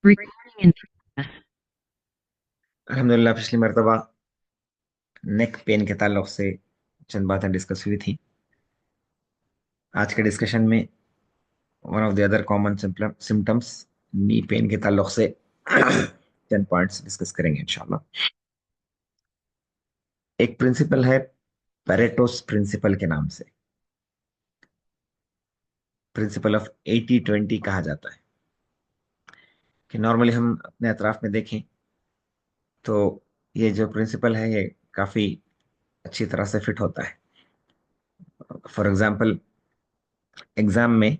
Recording in progress. अल्हम्दुलिल्लाह पिछली मरतबा नेक पेन के ताल्लुक से चंद बातें डिस्कस हुई थी। आज के डिस्कशन में one of the other common symptoms knee pain के ताल्लुक से 10 पॉइंट्स डिस्कस करेंगे इंशाल्लाह। एक प्रिंसिपल है पेरेटोस प्रिंसिपल के नाम से, प्रिंसिपल ऑफ 80-20 कहा जाता है। कि नॉर्मली हम अपने अतराफ में देखें तो ये जो प्रिंसिपल है ये काफी अच्छी तरह से फिट होता है। फॉर एग्जाम्पल, एग्जाम में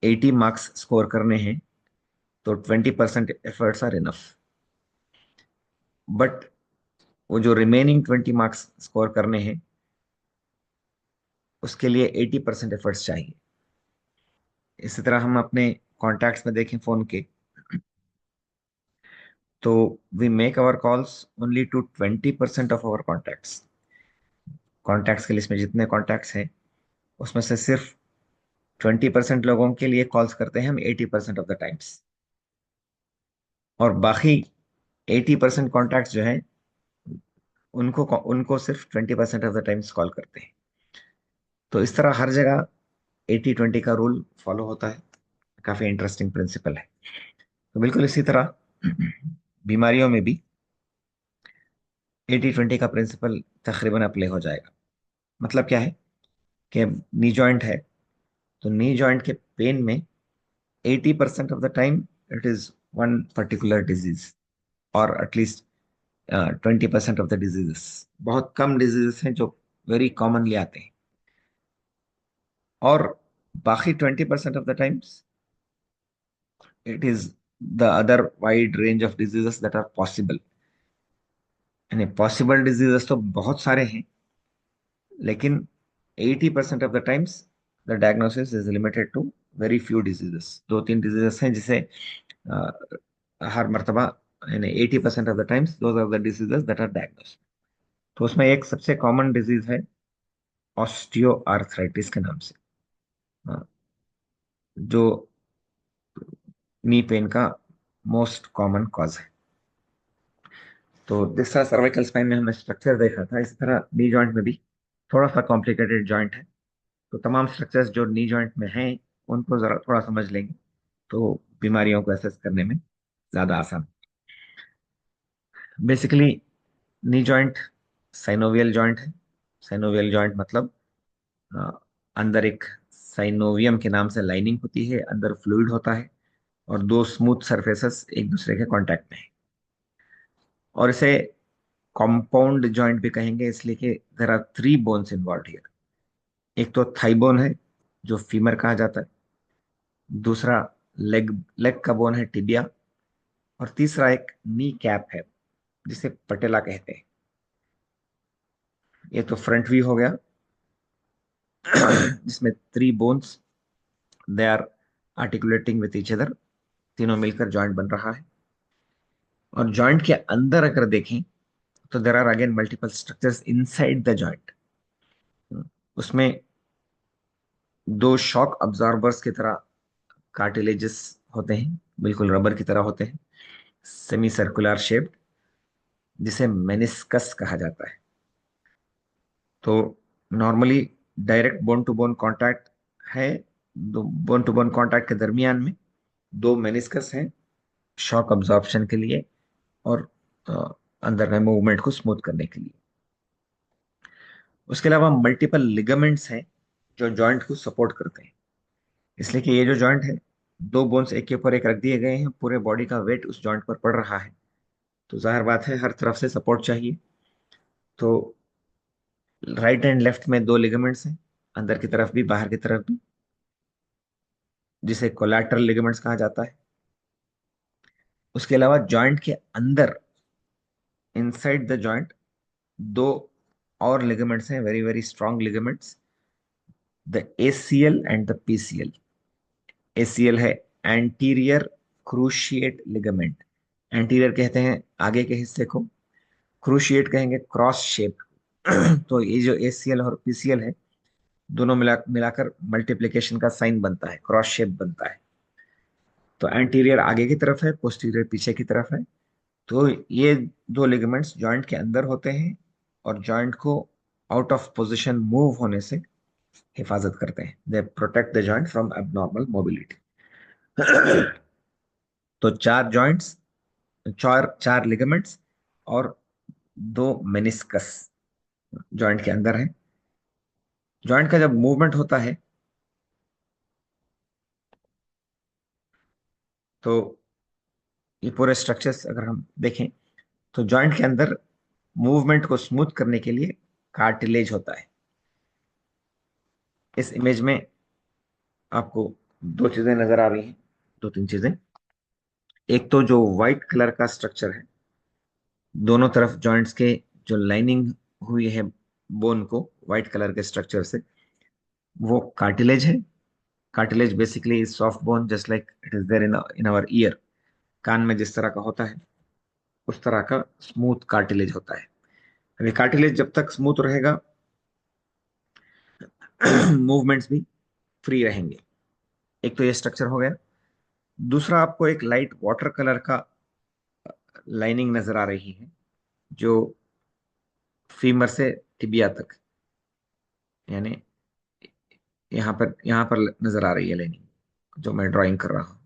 80 मार्क्स स्कोर करने हैं तो 20% एफर्ट्स आर इनफ, बट वो जो रिमेनिंग 20 मार्क्स स्कोर करने हैं उसके लिए 80% एफर्ट्स चाहिए। इसी तरह हम अपने कॉन्टैक्ट्स में देखें फोन के, तो we make our calls only to 20% of our contacts. Contacts की लिस्ट में जितने कॉन्टैक्ट्स हैं उसमें से सिर्फ 20% लोगों के लिए कॉल्स करते हैं हम 80% ऑफ द टाइम्स, और बाकी 80% कॉन्टैक्ट्स जो हैं उनको उनको सिर्फ 20% ऑफ द टाइम्स कॉल करते हैं। तो इस तरह हर जगह 80-20 का रूल फॉलो होता है। काफी इंटरेस्टिंग प्रिंसिपल है। तो बिल्कुल इसी तरह बीमारियों में भी 80-20 का प्रिंसिपल तकरीबन अप्लाई हो जाएगा। मतलब क्या है कि नी जॉइंट है तो नी जॉइंट के पेन में 80% of the time it is one particular disease, और एटलीस्ट 20% ऑफ द डिजीजेस। बहुत कम डिजीजेस हैं जो वेरी कॉमनली आते हैं, और बाकी 20% of the times it is the other wide range of diseases that are possible. यानी पॉसिबल डिजीजेस तो बहुत सारे हैं, लेकिन 80% of the times the diagnosis is limited to very few diseases. दो तीन डिजीजेस हैं जिसे अ, हर मर्तबा, यानी 80% of the times those are the diseases that are diagnosed. तो उसमें एक सबसे कॉमन डिजीज है ऑस्टियो आर्थराइटिस के नाम से, अ, जो नी पेन का मोस्ट कॉमन कॉज है। तो जिस तरह सर्वाइकल स्पाइन में हमने स्ट्रक्चर देखा था, इसी तरह नी जॉइंट में भी थोड़ा सा कॉम्प्लिकेटेड जॉइंट है। तो तमाम स्ट्रक्चर्स जो नी जॉइंट में हैं उनको जरा थोड़ा समझ लेंगे तो बीमारियों को एसेस करने में ज्यादा आसान। Basically knee joint synovial joint है। साइनोवियल जॉइंट मतलब अ, अंदर एक साइनोवियम के नाम से लाइनिंग होती है, अंदर फ्लूइड होता है, और दो स्मूथ सरफेसेस एक दूसरे के कांटेक्ट में है। और इसे कॉम्पाउंड जॉइंट भी कहेंगे, इसलिए कि there are three bones involve here. एक तो थाई बोन है जो फीमर कहा जाता है, दूसरा लेग लेग का बोन है टिबिया, और तीसरा एक नी कैप है जिसे पटेला कहते हैं। ये तो फ्रंट व्यू हो गया जिसमें three bones they are articulating with each other, तीनों मिलकर जॉइंट बन रहा है। और जॉइंट के अंदर अगर देखें तो there are again multiple structures inside the joint. उसमें दो शॉक अब्जॉर्बर्स की तरह कार्टिलेजेस होते हैं, बिल्कुल रबर की तरह होते हैं, सेमी सर्कुलर शेप्ड, जिसे मेनिस्कस कहा जाता है। तो normally direct bone to bone contact है। दो बोन टू बोन कांटेक्ट के दरमियान में दो मेनिस्कस हैं शॉक अब्जॉर्प्शन के लिए, और अ, अंदर के मूवमेंट को स्मूथ करने के लिए। उसके अलावा मल्टीपल लिगामेंट्स हैं जो जॉइंट को सपोर्ट करते हैं। इसलिए कि ये जो जॉइंट है, दो बोन्स एक के ऊपर एक रख दिए गए हैं, पूरे बॉडी का वेट उस जॉइंट पर पड़ रहा है, तो जाहिर बात है हर तरफ से सपोर्ट चाहिए। तो राइट एंड लेफ्ट में दो लिगामेंट्स हैं, अंदर की तरफ भी बाहर की तरफ भी, जिसे कोलैटरल लिगामेंट्स कहा जाता है। उसके अलावा जॉइंट के अंदर इनसाइड द जॉइंट दो और लिगामेंट्स हैं, very very strong ligaments, the ACL and the PCL. ACL है एंटीरियर क्रूशिएट लिगामेंट। एंटीरियर कहते हैं आगे के हिस्से को, क्रूशिएट कहेंगे क्रॉस शेप। तो ये जो एसीएल और पीसीएल है, दोनों मिलाकर मल्टीप्लिकेशन का साइन बनता है, क्रॉस शेप बनता है। तो एंटीरियर आगे की तरफ है, पोस्टीरियर पीछे की तरफ है। तो ये दो लिगामेंट्स जॉइंट के अंदर होते हैं और जॉइंट को आउट ऑफ पोजीशन मूव होने से हिफाजत करते हैं। They protect the joint from abnormal mobility. तो चार जॉइंट्स, चार चार लिगामेंट्स और दो मेनिस्कस जॉइंट के अंदर है। जॉइंट का जब मूवमेंट होता है तो ये पूरे स्ट्रक्चर्स अगर हम देखें तो जॉइंट के अंदर मूवमेंट को स्मूथ करने के लिए कार्टिलेज होता है। इस इमेज में आपको दो चीजें नजर आ रही हैं, दो तीन चीजें। एक तो जो व्हाइट कलर का स्ट्रक्चर है, दोनों तरफ जॉइंट्स के जो लाइनिंग हुई है बोन को व्हाइट कलर के स्ट्रक्चर से, वो कार्टिलेज है। Cartilage basically is soft bone just like it is there in our ear. कान में जिस तरह का होता है उस तरह का स्मूथ कार्टिलेज होता है। अभी कार्टिलेज जब तक स्मूथ रहेगा मूवमेंट्स भी फ्री रहेंगे। एक तो ये स्ट्रक्चर हो गया। दूसरा, आपको एक लाइट वाटर कलर का लाइनिंग नजर आ रही है जो फीमर से टिबिया तक, यानी यहाँ पर नजर आ रही है लाइनिंग जो मैं ड्राइंग कर रहा हूँ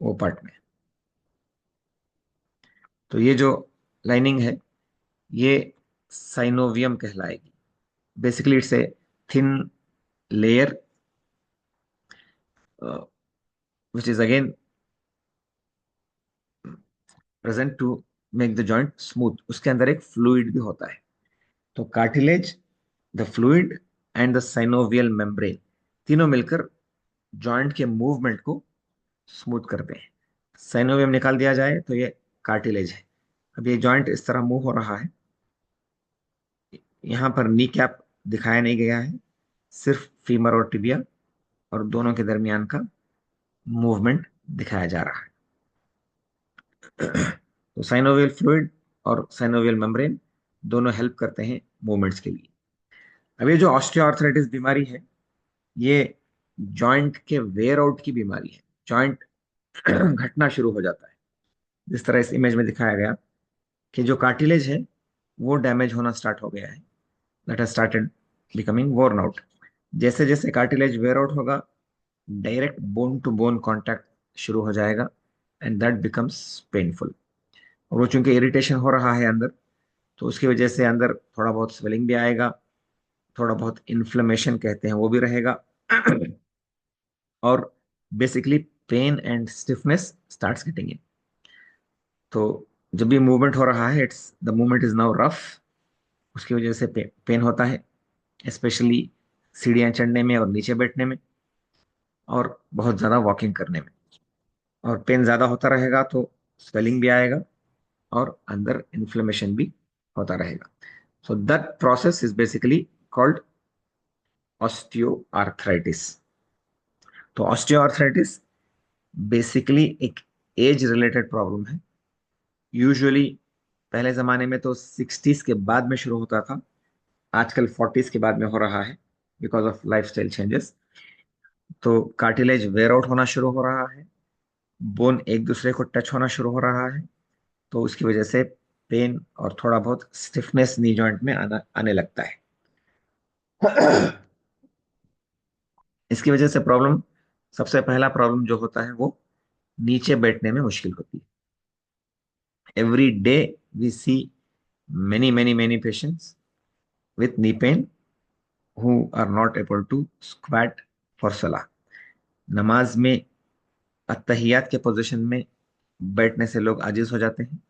वो पार्ट में। तो ये जो लाइनिंग है ये साइनोवियम कहलाएगी। Basically it's a thin layer which is again present to make the joint smooth. उसके अंदर एक फ्लूइड भी होता है। तो cartilage, the fluid and the synovial membrane, तीनों मिलकर जॉइंट के मूवमेंट को स्मूथ करते हैं। साइनोवियम निकाल दिया जाए तो ये कार्टिलेज है। अब ये जॉइंट इस तरह मूव हो रहा है। यहाँ पर नी कैप दिखाया नहीं गया है, सिर्फ फीमर और टिबिया और दोनों के दरमियान का मूवमेंट दिखाया जा रहा है। तो साइनोवियल फ्लूइड और साइनोवियल मेम्ब्रेन दोनों हेल्प करते हैं मूवमेंट्स के लिए। अब ये जो ऑस्टियोआर्थराइटिस बीमारी है ये जॉइंट के वेयर आउट की बीमारी है। जॉइंट घटना शुरू हो जाता है जिस तरह इस इमेज में दिखाया गया कि जो कार्टिलेज है वो डैमेज होना स्टार्ट हो गया है, that has started becoming worn out. जैसे जैसे कार्टिलेज वेयर आउट होगा direct bone to bone contact शुरू हो जाएगा एंड दैट बिकम्स पेनफुल। और वो चूंकि इरिटेशन हो रहा है अंदर तो उसकी वजह से अंदर थोड़ा बहुत स्वेलिंग भी आएगा, थोड़ा बहुत इन्फ्लेमेशन कहते हैं वो भी रहेगा। और basically pain and stiffness starts getting in. तो जब भी मूवमेंट हो रहा है it's the movement is now rough, उसकी वजह से पेन होता है, स्पेशली सीढ़ियाँ चढ़ने में और नीचे बैठने में और बहुत ज़्यादा वॉकिंग करने में। और पेन ज़्यादा होता रहेगा तो स्वेलिंग भी आएगा और अंदर इन्फ्लेमेशन भी होता रहेगा। So that process is basically called osteoarthritis. तो ऑस्टियोआर्थराइटिस बेसिकली एक एज रिलेटेड प्रॉब्लम है। यूजुअली पहले ज़माने में तो 60s के बाद में शुरू होता था, आजकल 40s के बाद में हो रहा है बिकॉज ऑफ लाइफस्टाइल चेंजेस। तो कार्टिलेज वेयर आउट होना शुरू हो रहा है, बोन एक दूसरे को टच होना शुरू हो रहा है, तो उसकी वजह से पेन और थोड़ा बहुत स्टिफनेस नी जॉइंट में आने लगता है। इसकी वजह से प्रॉब्लम, सबसे पहला प्रॉब्लम जो होता है वो नीचे बैठने में मुश्किल होती है। Every day we see many patients with knee pain who are not able to squat for salah। नमाज में अत्तहियात के पोजीशन में बैठने से लोग आजिज हो जाते हैं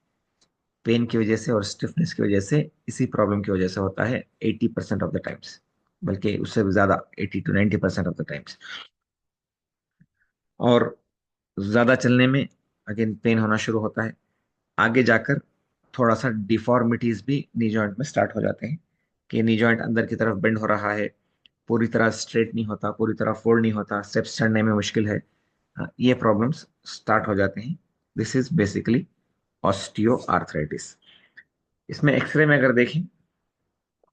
पेन की वजह से और स्टिफनेस की वजह से। इसी प्रॉब्लम की वजह से होता है 80% ऑफ द टाइम्स, बल्कि उससे भी ज्यादा, 80 to 90% ऑफ द टाइम्स। और ज्यादा चलने में अगेन पेन होना शुरू होता है। आगे जाकर थोड़ा सा डिफॉर्मिटीज भी नी जॉइंट में स्टार्ट हो जाते हैं कि नी जॉइंट अंदर की तरफ बेंड हो रहा है, पूरी तरह स्ट्रेट नहीं होता, पूरी तरह फोल्ड नहीं होता, स्टेप्स चढ़ने में मुश्किल है। ये प्रॉब्लम्स स्टार्ट हो जाते हैं। This is basically osteo arthritis. इसमें एक्सरे में अगर देखें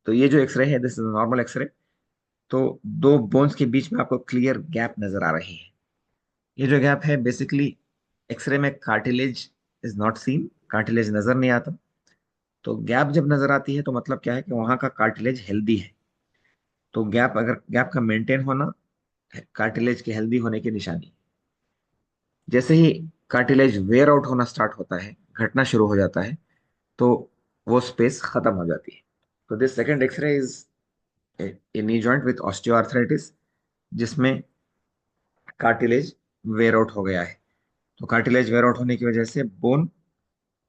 तो ये जो एक्सरे है दिस इज नॉर्मल एक्सरे। तो दो बोन्स के बीच में आपको क्लियर गैप नजर आ रही है। ये जो गैप है बेसिकली एक्सरे में cartilage is not seen, cartilage नजर नहीं आता। तो गैप जब नजर आती है तो मतलब क्या है कि वहां का कार्टिलेज हेल्दी है। तो गैप, अगर गैप का मेंटेन होना कार्टिलेज के हेल्दी होने की निशानी। जैसे ही कार्टिलेज वेयर आउट होना स्टार्ट होता है, घटना शुरू हो जाता है, तो वो स्पेस खत्म हो जाती है। तो this second x ray is a knee joint with osteoarthritis, जिसमें कार्टिलेज वेयर आउट हो गया है। तो कार्टिलेज वेयर आउट होने की वजह से bone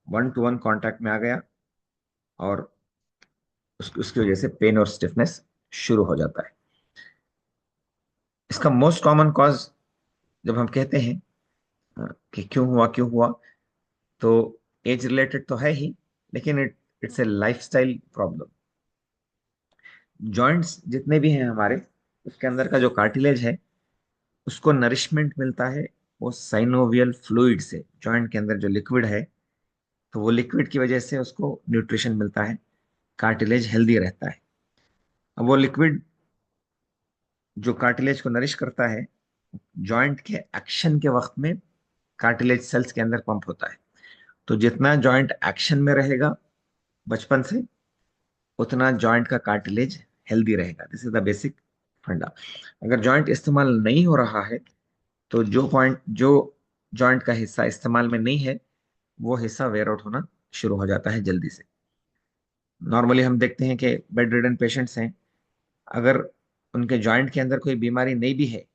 one two one contact में आ गया, और उसकी वजह से पेन और स्टिफनेस शुरू हो जाता है। इसका मोस्ट कॉमन कॉज जब हम कहते हैं कि क्यों हुआ क्यों हुआ, तो एज रिलेटेड तो है ही, लेकिन it's a lifestyle problem. Joints जितने भी हैं हमारे, उसके अंदर का जो कार्टिलेज है, उसको नरिशमेंट मिलता है वो साइनोवियल फ्लूइड से। जॉइंट के अंदर जो लिक्विड है, तो वो लिक्विड की वजह से उसको न्यूट्रिशन मिलता है, कार्टिलेज हेल्दी रहता है। अब वो लिक्विड जो कार्टिलेज को नरिश करता है, जॉइंट के एक्शन के वक्त में कार्टिलेज सेल्स के अंदर पंप होता है। तो जितना जॉइंट एक्शन में रहेगा बचपन से, उतना जॉइंट का कार्टिलेज हेल्दी रहेगा। दिस इज द बेसिक फंडा। अगर जॉइंट इस्तेमाल नहीं हो रहा है, तो जो जॉइंट का हिस्सा इस्तेमाल में नहीं है, वो हिस्सा वेयर आउट होना शुरू हो जाता है जल्दी से। नॉर्मली हम देखते हैं कि बेड रिडन पेशेंट्स हैं, अगर उनके जॉइंट के अंदर कोई बीमारी नहीं भी है,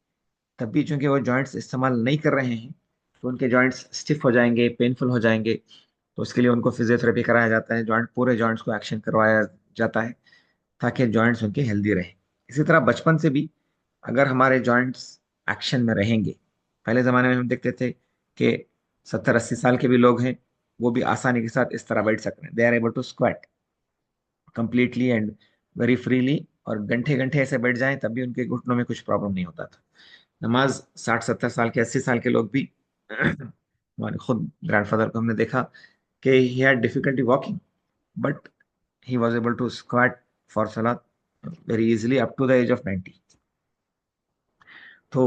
तब भी चूंकि वो जॉइंट्स इस्तेमाल नहीं कर रहे हैं, तो उनके जॉइंट्स स्टिफ हो जाएंगे, पेनफुल हो जाएंगे। तो उसके लिए उनको फिजियोथेरेपी कराया जाता है, जॉइंट पूरे जॉइंट्स को एक्शन करवाया जाता है, ताकि जॉइंट्स उनके हेल्दी रहे। इसी तरह बचपन से भी अगर हमारे जॉइंट्स एक्शन में रहेंगे, पहले जमाने में हम देखते थे कि 70-80 साल के भी लोग हैं, वो भी आसानी के साथ इस तरह बैठ सकते हैं, they are able to squat completely and very freely, और घंटे घंटे ऐसे बैठ जाएं तब भी उनके घुटनों में कुछ प्रॉब्लम नहीं होता था। नमाज 60-70 साल के, 80 साल के लोग भी हमारे खुद ग्रैंडफादर को हमने देखा कि he had difficulty walking, but he was able to squat for salat very easily up to the age of 90। तो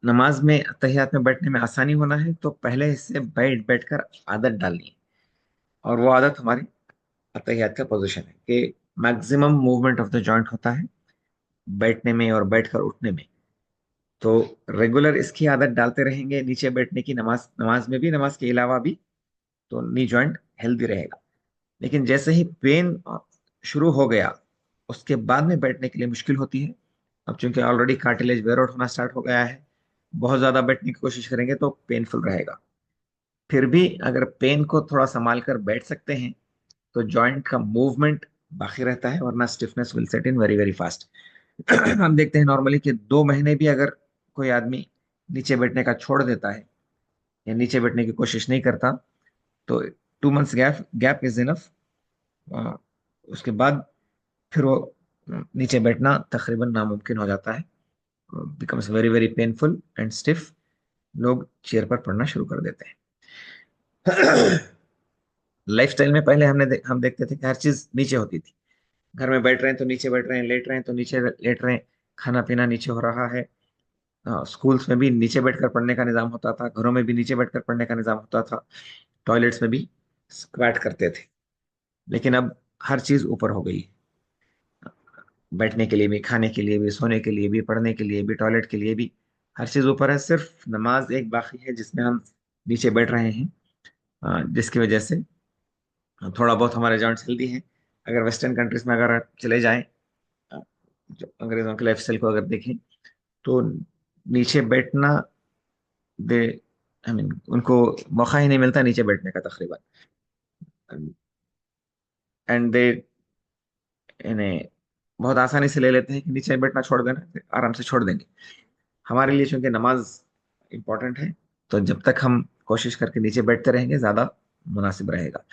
नमाज में तहियात में बैठने में आसानी होना है, तो पहले इससे बैठ बैठकर आदत डालनी है। और वो आदत हमारी तहियात का पोजीशन है कि maximum movement of the joint होता है बैठने में और बैठकर उठने में। तो रेगुलर इसकी आदत डालते रहेंगे नीचे बैठने की, नमाज नमाज में भी, नमाज के अलावा भी, तो नी जॉइंट हेल्दी रहेगा। लेकिन जैसे ही पेन शुरू हो गया, उसके बाद में बैठने के लिए मुश्किल होती है। अब चूंकि ऑलरेडी कार्टिलेज वेयर आउट होना स्टार्ट हो गया है, बहुत ज्यादा बैठने की कोशिश करेंगे तो पेनफुल रहेगा। फिर भी अगर पेन को थोड़ा संभाल कर बैठ सकते हैं, तो जॉइंट का मूवमेंट बाकी रहता है, वरना stiffness will set in very very fast. हम देखते हैं नॉर्मली कि 2 महीने भी अगर कोई आदमी नीचे बैठने का छोड़ देता है या नीचे बैठने की कोशिश नहीं करता, तो 2 months gap gap is enough. उसके बाद फिर वो नीचे बैठना तकरीबन नामुमकिन हो जाता है, becomes very very painful and stiff. लोग चेयर पर पड़ना शुरू कर देते हैं। लाइफस्टाइल में पहले हम देखते थे कि हर चीज नीचे होती थी। घर में बैठ रहे हैं तो नीचे बैठ रहे हैं, लेट रहे हैं तो नीचे लेट रहे हैं, खाना पीना नीचे हो रहा है। स्कूल्स में भी नीचे बैठकर पढ़ने का निजाम होता था, घरों में भी नीचे बैठकर पढ़ने का निजाम होता था, टॉयलेट्स में भी स्क्वैट करते थे। लेकिन अब हर चीज ऊपर हो गई है, बैठने के लिए भी, खाने के लिए भी, सोने के लिए भी, पढ़ने के लिए भी, टॉयलेट के लिए भी, हर चीज ऊपर है। सिर्फ नमाज एक बाकी है जिसमें हम नीचे बैठ रहे हैं, जिसकी वजह से थोड़ा बहुत हमारे जॉइंट्स हेल्दी हैं। अगर वेस्टर्न कंट्रीज में अगर आप चले जाएं, जो अंग्रेजों के लाइफस्टाइल को अगर देखें, तो नीचे बैठना दे आई मीन उनको मौका ही नहीं मिलता नीचे बैठने का तकरीबन। एंड दे इन्हें बहुत आसानी से ले लेते हैं कि नीचे बैठना छोड़ देना, आराम से छोड़ देंगे। हमारे लिए चूंकि नमाज इम्पोर्टेंट है, तो जब तक हम कोशिश करके नीचे बैठते रहेंगे ज्यादा मुनासिब रहेगा।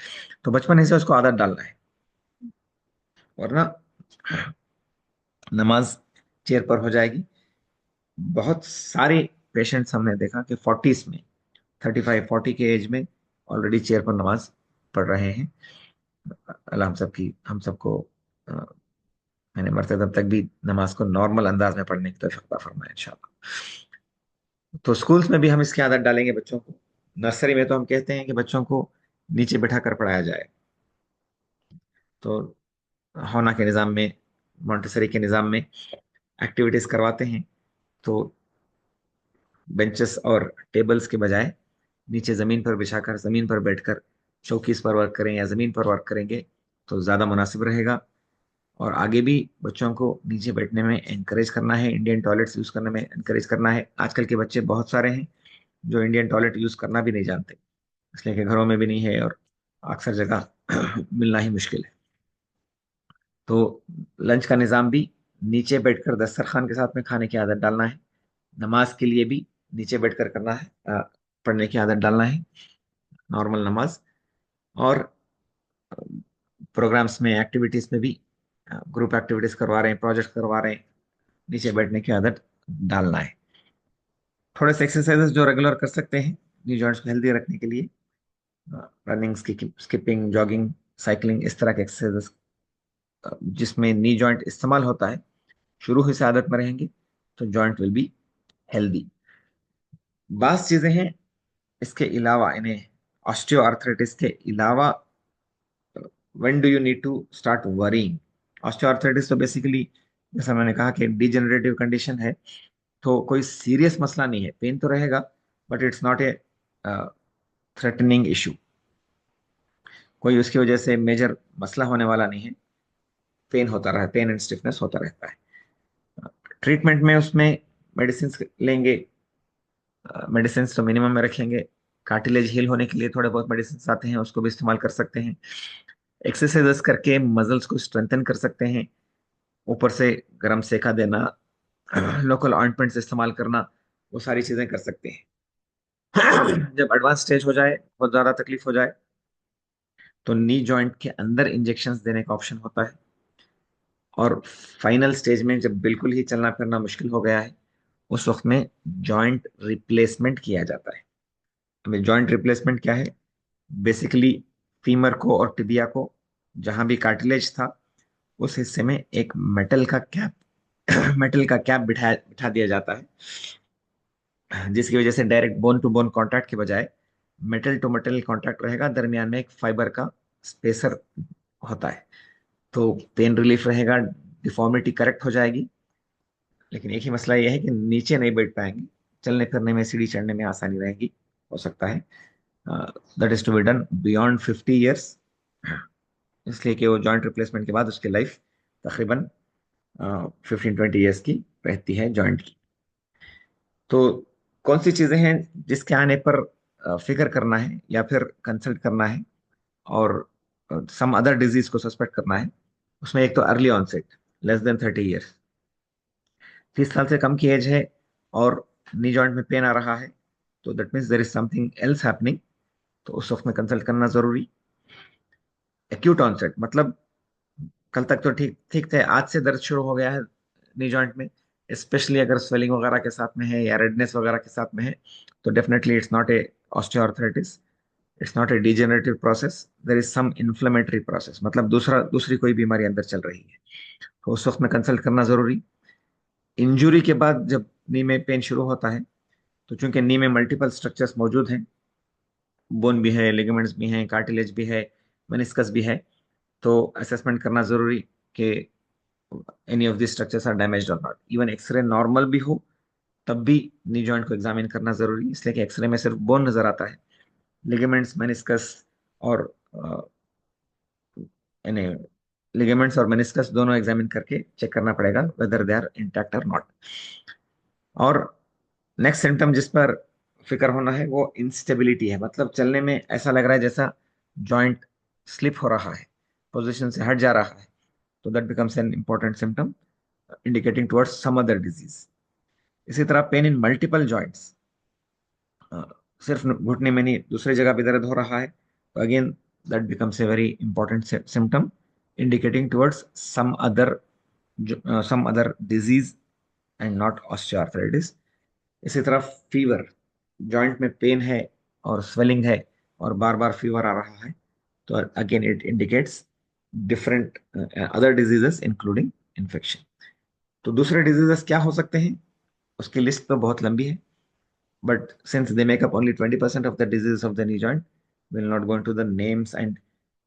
तो बचपन से उसको आदत डालना है, वरना नमाज चेयर पर हो जाएगी। बहुत सारे पेशेंट्स हमने देखा कि 40s में, 35-40 के एज में ऑलरेडी चेयर पर नमाज पढ़ रहे हैं। अल्लाह हम सबको मैंने मरते दम तक भी नमाज को नॉर्मल अंदाज में पढ़ने की तौफीक अता फरमाए इंशाल्लाह। तो स्कूल्स में भी हम इसकी आदत डालेंगे बच्चों को, नर्सरी में तो हम कहते हैं कि बच्चों को नीचे बैठा कर पढ़ाया जाए। तो होना के निज़ाम में, मॉन्टेसरी के निज़ाम में एक्टिविटीज करवाते हैं, तो बेंचेस और टेबल्स के बजाय नीचे जमीन पर बिछाकर, जमीन पर बैठकर चौकीस पर वर्क करें या जमीन पर वर्क करेंगे तो ज्यादा मुनासिब रहेगा। और आगे भी बच्चों को नीचे बैठने में एनकरेज करना है, इंडियन टॉयलेट्स यूज करने में एनकरेज करना है। आजकल के बच्चे बहुत सारे हैं जो इंडियन टॉयलेट यूज करना भी नहीं जानते, इसलिए कि घरों में भी नहीं है और अक्सर जगह मिलना ही मुश्किल है। तो लंच का निज़ाम भी नीचे बैठकर दस्तरखान के साथ में खाने की आदत डालना है। नमाज के लिए भी नीचे बैठकर करना है, पढ़ने की आदत डालना है, नॉर्मल नमाज। और प्रोग्राम्स में, एक्टिविटीज में भी, ग्रुप एक्टिविटीज करवा रहे हैं, प्रोजेक्ट करवा रहे हैं, नीचे बैठने की आदत डालना है। थोड़े से एक्सरसाइजेस जो रेगुलर कर सकते हैं नी जॉइंट्स को हेल्दी रखने के लिए, रनिंग, स्किपिंग, जॉगिंग, साइकिलिंग, इस तरह के एक्सरसाइजेस जिसमें नी जॉइंट इस्तेमाल होता है, शुरू से आदत में रहेंगे तो जॉइंट विल बी हेल्दी। बास चीजें हैं इसके अलावा, इन्हें ऑस्टियो आर्थराइटिस के अलावा, when do you need to start worrying. Osteoarthritis तो बेसिकली, जैसा मैंने कहा, कि डिजेनरेटिव कंडीशन है, तो कोई सीरियस मसला नहीं है, पेन तो रहेगा but it's not A threatening issue, कोई उसकी वजह से मेजर मसला होने वाला नहीं है। पेन होता रहा, पेन एंड स्टिफनेस होता रहता है। ट्रीटमेंट में उसमें मेडिसिन लेंगे, मेडिसिन तो मिनिमम में रखेंगे। कार्टिलेज हील होने के लिए थोड़े बहुत मेडिसिन आते हैं, उसको भी इस्तेमाल कर सकते हैं। एक्सरसाइजेस करके मसल्स को स्ट्रेंथन कर सकते हैं। ऊपर से गर्म सेका देना, लोकल ऑइंटमेंट्स इस्तेमाल करना, वो सारी चीजें कर सकते हैं। जब एडवांस स्टेज हो जाए, बहुत ज्यादा तकलीफ हो जाए, तो नी जॉइंट के अंदर इंजेक्शंस देने का ऑप्शन होता है। और फाइनल स्टेज में जब बिल्कुल ही चलना फिरना मुश्किल हो गया है, उस वक्त में जॉइंट रिप्लेसमेंट किया जाता है। हमें जॉइंट रिप्लेसमेंट क्या है? बेसिकली फीमर को और टिबिया को, जहां भी कार्टिलेज था, उस हिस्से में एक मेटल का कैप मेटल का कैप बिठा बिठा दिया जाता है, जिसकी वजह से direct bone to bone contact के बजाय मेटल टू मेटल कांटेक्ट रहेगा, दरमियान में एक फाइबर का स्पेसर होता है। तो पेन रिलीफ रहेगा, डिफॉर्मिटी करेक्ट हो जाएगी। लेकिन एक ही मसला यह है कि नीचे नहीं बैठ पाएंगे, चलने फिरने में, सीढ़ी चढ़ने में आसानी रहेगी, हो सकता है। That is to be done beyond 50 years, इसलिए कि वो जॉइंट रिप्लेसमेंट के बाद उसकी लाइफ तकरीबन 15-20 ईयर्स की रहती है जॉइंट की। तो कौन सी चीजें हैं जिसके आने पर फिक्र करना है या फिर कंसल्ट करना है, और सम अदर डिजीज को सस्पेक्ट करना है? उसमें एक तो early onset, less than 30 years, 30 साल से कम की एज है और नी जॉइंट में पेन आ रहा है, तो that means there is something else happening, तो उस वक्त में कंसल्ट करना जरूरी। एक्यूट ऑनसेट मतलब कल तक तो ठीक ठीक थे, आज से दर्द शुरू हो गया है नी जॉइंट में, स्पेशली अगर स्वेलिंग वगैरह के साथ में है या रेडनेस वगैरह के साथ में है, तो definitely it's not a osteoarthritis, it's not a degenerative process, there is some inflammatory process, मतलब दूसरी कोई बीमारी अंदर चल रही है, तो उस वक्त में कंसल्ट करना जरूरी। इंजुरी के बाद जब नी में पेन शुरू होता है, तो चूंकि नी में मल्टीपल स्ट्रक्चर्स मौजूद हैं, बोन भी है, लिगामेंट्स भी हैं, कार्टिलेज भी है, मेनिस्कस भी है, तो असेसमेंट करना जरूरी कि any of the structures are damaged और नॉट। इवन एक्सरे नॉर्मल भी हो तब भी नी जॉइंट को एग्जामिन करना जरूरी है, इसलिए कि एक्सरे में सिर्फ बोन नजर आता है, लिगामेंट्स, मेनिस्कस और यानी लिगामेंट्स और मेनिस्कस दोनों एग्जामिन करके चेक करना पड़ेगा वेदर दे आर इंटैक्ट और नॉट। और नेक्स्ट सिम्टम जिस पर फिक्र होना है वो इंस्टेबिलिटी है, मतलब चलने में ऐसा लग रहा है जैसा जॉइंट स्लिप हो रहा है, पोजीशन से हट जा रहा है, तो that becomes an important symptom indicating towards some other disease. इसी तरह पेन इन मल्टीपल जॉइंट्स, सिर्फ घुटने में नहीं दूसरी जगह भी दर्द हो रहा है, तो again that becomes a very important symptom indicating towards some other disease and not osteoarthritis. इसी तरह फीवर, जॉइंट में पेन है और स्वेलिंग है और बार बार फीवर आ रहा है, तो again it indicates different other diseases including infection. तो दूसरे डिजीजेस क्या हो सकते हैं? उसकी लिस्ट तो बहुत लंबी है, but since they make up only 20% of the diseases of the knee joint, we'll not go into the names and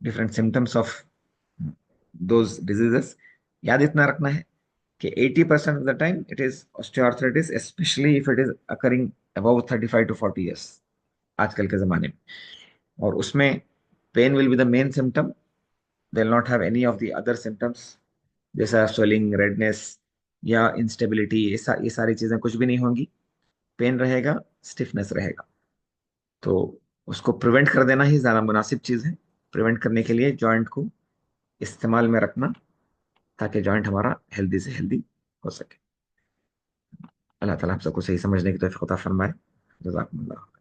different symptoms of those diseases. याद इतना रखना है कि 80% of the time it is osteoarthritis, especially if it is occurring above 35 to 40 years आजकल के जमाने में. और उसमें pain will be the main symptom. They will not have any of the other symptoms, जैसा स्वेलिंग, रेडनेस या instability. ये सारी चीजें कुछ भी नहीं होंगी. पेन रहेगा, स्टिफनेस रहेगा. तो उसको प्रिवेंट कर देना ही ज्यादा मुनासिब चीज है. प्रिवेंट करने के लिए जॉइंट को इस्तेमाल में रखना, ताकि जॉइंट हमारा हेल्दी से हेल्दी हो सके. अल्लाह ताला आप सबको सही समझने की तौफीक अता फरमाए. जज़ाकुमुल्लाह.